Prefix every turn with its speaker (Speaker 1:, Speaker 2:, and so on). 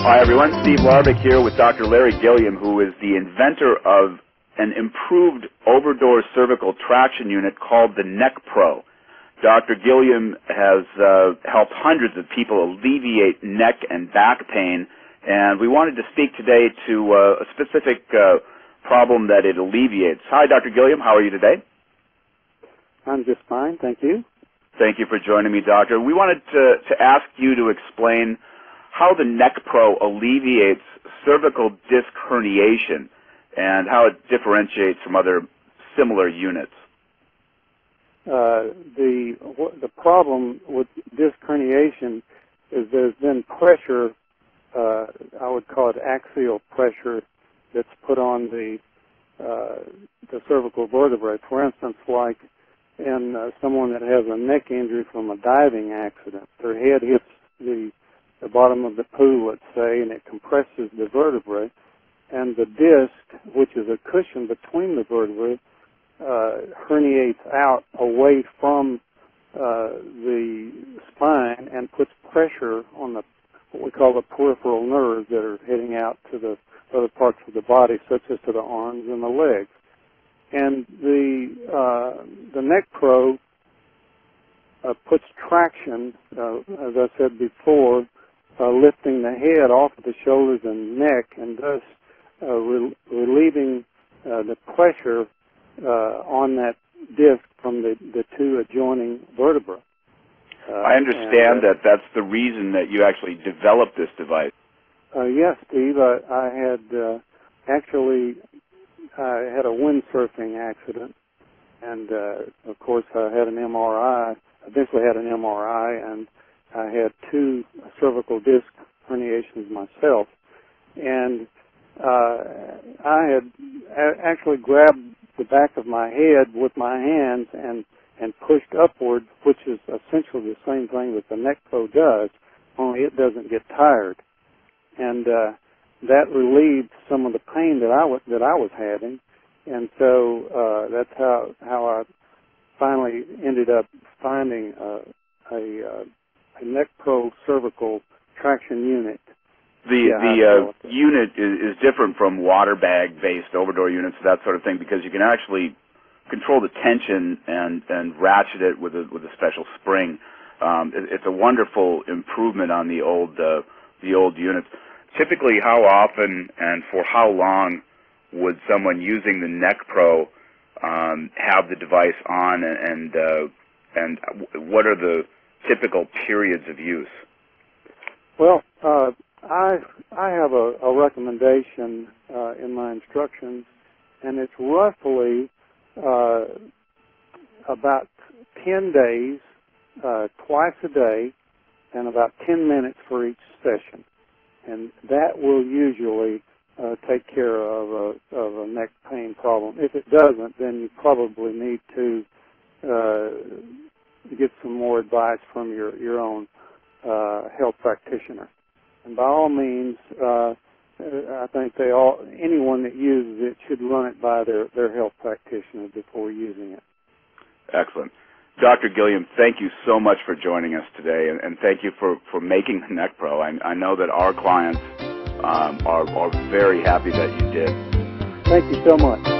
Speaker 1: Hi, everyone. Steve Larbick here with Dr. Larry Gilliam, who is the inventor of an improved over-door cervical traction unit called the Neck Pro. Dr. Gilliam has helped hundreds of people alleviate neck and back pain, and we wanted to speak today to a specific problem that it alleviates. Hi, Dr. Gilliam. How are you today?
Speaker 2: I'm just fine, thank you.
Speaker 1: Thank you for joining me, Doctor. We wanted to ask you to explain how the Neck Pro alleviates cervical disc herniation and how it differentiates from other similar units.
Speaker 2: The problem with disc herniation is there's been pressure, I would call it axial pressure, that's put on the cervical vertebrae. For instance, like in someone that has a neck injury from a diving accident, their head hits the bottom of the pool, let's say, and it compresses the vertebrae, and the disc, which is a cushion between the vertebrae, herniates out away from the spine and puts pressure on what we call the peripheral nerves that are heading out to the other parts of the body, such as to the arms and the legs. And the Neck Pro puts traction, as I said before, lifting the head off of the shoulders and neck, and thus relieving the pressure on that disc from the two adjoining vertebrae.
Speaker 1: I understand that that's the reason that you actually developed this device.
Speaker 2: Yes, Steve. I had a windsurfing accident, and of course I had an MRI. Eventually had an MRI, and I had 2 cervical disc herniations myself. And I had actually grabbed the back of my head with my hands and pushed upward, which is essentially the same thing that the Neck Pro does, only it doesn't get tired. And that relieved some of the pain that I was having, and so that's how I finally ended up finding a Neck Pro cervical traction unit.
Speaker 1: The unit is different from water bag-based over-door units, that sort of thing, because you can actually control the tension and ratchet it with a special spring. It's a wonderful improvement on the old units. Typically, how often and for how long would someone using the Neck Pro have the device on, and what are the typical periods of use?
Speaker 2: Well, I have a recommendation in my instructions, and it's roughly about 10 days, twice a day, and about 10 minutes for each session. And that will usually take care of a neck pain problem. If it doesn't, then you probably need to get some more advice from your own health practitioner. And by all means, I think anyone that uses it should run it by their health practitioner before using it.
Speaker 1: Excellent. Dr. Gilliam, thank you so much for joining us today, and thank you for making the Neck Pro. I know that our clients are very happy that you did.
Speaker 2: Thank you so much.